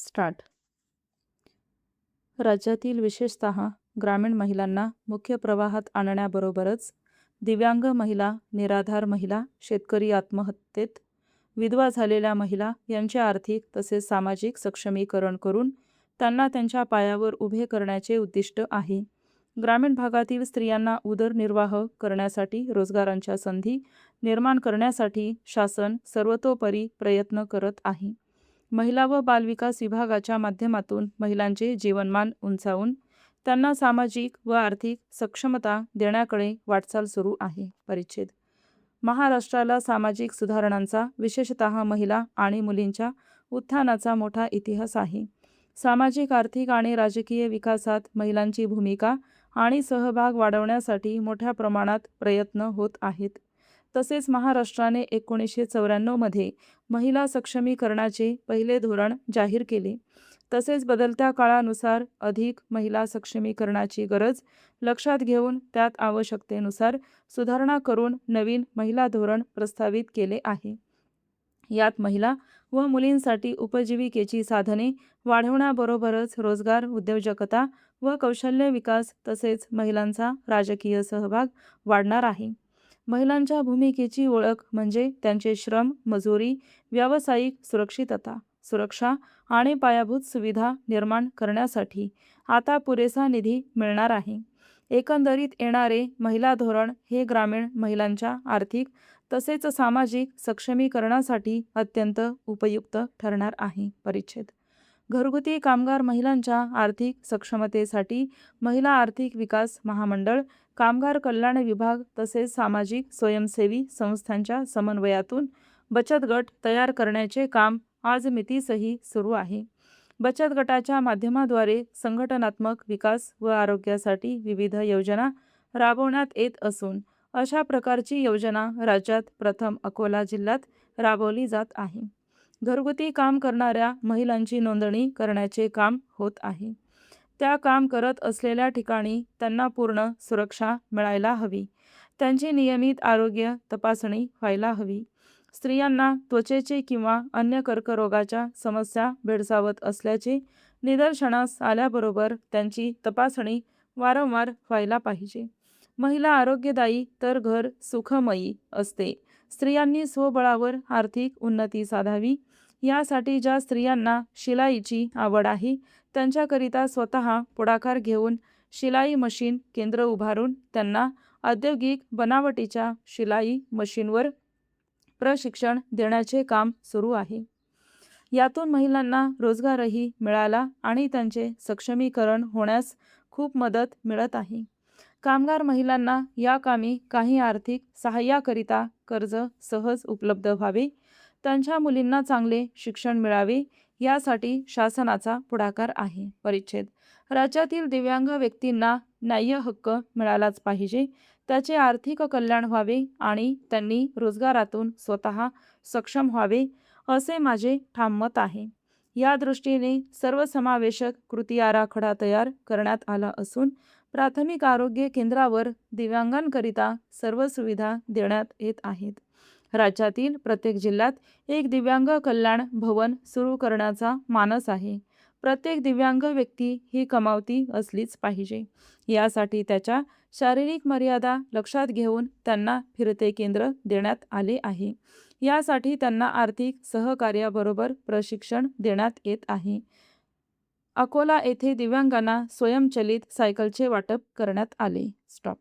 Start. राज्यातील विशेषतः ग्रामीण महिलांना मुख्य प्रवाहात आणण्याबरोबरच दिव्यांग महिला, निराधार महिला, शेतकरी आत्महत्येत, विधवा झालेल्या महिला यांचे आर्थिक तसेच सामाजिक सक्षमीकरण करून त्यांना त्यांच्या पायावर उभे करण्याचे उद्दिष्ट आहे. ग्रामीण भागातील स्त्रियांना उदरनिर्वाह करण्यासाठी रोजगारांच्या संधी निर्माण करण्यासाठी शासन सर्वतोपरी प्रयत्न करत आहे. महिला व बालविकास विभागाच्या माध्यमातून महिलांचे जीवनमान उंचावून त्यांना सामाजिक व आर्थिक सक्षमता देण्याकडे वाटचाल सुरू आहे. परिच्छेद. महाराष्ट्राला सामाजिक सुधारणांचा, विशेषतः महिला आणि मुलींच्या उत्थानाचा मोठा इतिहास आहे. सामाजिक, आर्थिक आणि राजकीय विकासात महिलांची भूमिका आणि सहभाग वाढवण्यासाठी मोठ्या प्रमाणात प्रयत्न होत आहेत. तसेच महाराष्ट्राने 1994 मध्ये महिला सक्षमीकरणाचे पहिले धोरण जाहीर केले. तसेच बदलत्या काळानुसार अधिक महिला सक्षमीकरणाची गरज लक्षात घेऊन त्यात आवश्यकतेनुसार सुधारणा करून नवीन महिला धोरण प्रस्तावित केले आहे. यात महिला व मुलींसाठी उपजीविकेची साधने वाढवण्याबरोबरच रोजगार, उद्योजकता व कौशल्य विकास तसेच महिलांचा राजकीय सहभाग वाढणार आहे. महिलांच्या भूमिकेची ओळख म्हणजे त्यांचे श्रम, मजुरी, व्यावसायिक सुरक्षितता, सुरक्षा आणि पायाभूत सुविधा निर्माण करण्यासाठी आता पुरेसा निधी मिळणार आहे. एकंदरीत येणारे महिला धोरण हे ग्रामीण महिलांच्या आर्थिक तसेच सामाजिक सक्षमीकरणासाठी अत्यंत उपयुक्त ठरणार आहे. परिच्छेद. घरगुती कामगार महिलांच्या आर्थिक सक्षमतेसाठी महिला आर्थिक विकास महामंडळ, कामगार कल्याण विभाग तसेच सामाजिक स्वयंसेवी संस्थांच्या समन्वयातून बचत गट तयार करण्याचे काम आज मितीसही सुरू आहे. बचत गटाच्या माध्यमाद्वारे संघटनात्मक विकास व आरोग्यासाठी विविध योजना राबवण्यात येत असून अशा प्रकारची योजना राज्यात प्रथम अकोला जिल्ह्यात राबवली जात आहे. घरगुती काम करणाऱ्या महिलांची नोंदणी करण्याचे काम होत आहे. त्या काम करत असलेल्या ठिकाणी त्यांना पूर्ण सुरक्षा मिळायला हवी. त्यांची नियमित आरोग्य तपासणी व्हायला हवी. स्त्रियांना त्वचेचे किंवा अन्य कर्करोगाच्या समस्या भेडसावत असल्याचे निदर्शनास आल्याबरोबर त्यांची तपासणी वारंवार व्हायला पाहिजे. महिला आरोग्यदायी तर घर सुखमयी असते. स्त्रियांनी स्वबळावर आर्थिक उन्नती साधावी यासाठी ज्या स्त्रियांना शिलाईची आवड आहे त्यांच्याकरिता स्वतः पुढाकार घेऊन शिलाई मशीन केंद्र उभारून त्यांना औद्योगिक बनावटीच्या शिलाई मशीनवर प्रशिक्षण देण्याचे काम सुरू आहे. यातून महिलांना रोजगारही मिळाला आणि त्यांचे सक्षमीकरण होण्यास खूप मदत मिळत आहे. कामगार महिलांना या कामी काही आर्थिक सहाय्याकरिता कर्ज सहज उपलब्ध व्हावे, त्यांच्या मुलींना चांगले शिक्षण मिळावे यासाठी शासनाचा पुढाकार आहे. परिच्छेद. राज्यातील दिव्यांग व्यक्तींना न्याय्य हक्क मिळालाच पाहिजे, त्याचे आर्थिक कल्याण व्हावे आणि त्यांनी रोजगारातून स्वतः सक्षम व्हावे असे माझे ठाम मत आहे. या दृष्टीने सर्वसमावेशक कृती आराखडा तयार करण्यात आला असून प्राथमिक आरोग्य केंद्रावर दिव्यांगांकरिता सर्व सुविधा देण्यात येत आहेत. राज्यातील प्रत्येक जिल्ह्यात एक दिव्यांग कल्याण भवन सुरू करण्याचा मानस आहे. प्रत्येक दिव्यांग व्यक्ती ही कमावती असलीच पाहिजे. यासाठी त्याच्या शारीरिक मर्यादा लक्षात घेऊन त्यांना फिरते केंद्र देण्यात आले आहे. यासाठी त्यांना आर्थिक सहकार्याबरोबर प्रशिक्षण देण्यात येत आहे. अकोला येथे दिव्यांगांना स्वयंचलित सायकलचे वाटप करण्यात आले. स्टॉप.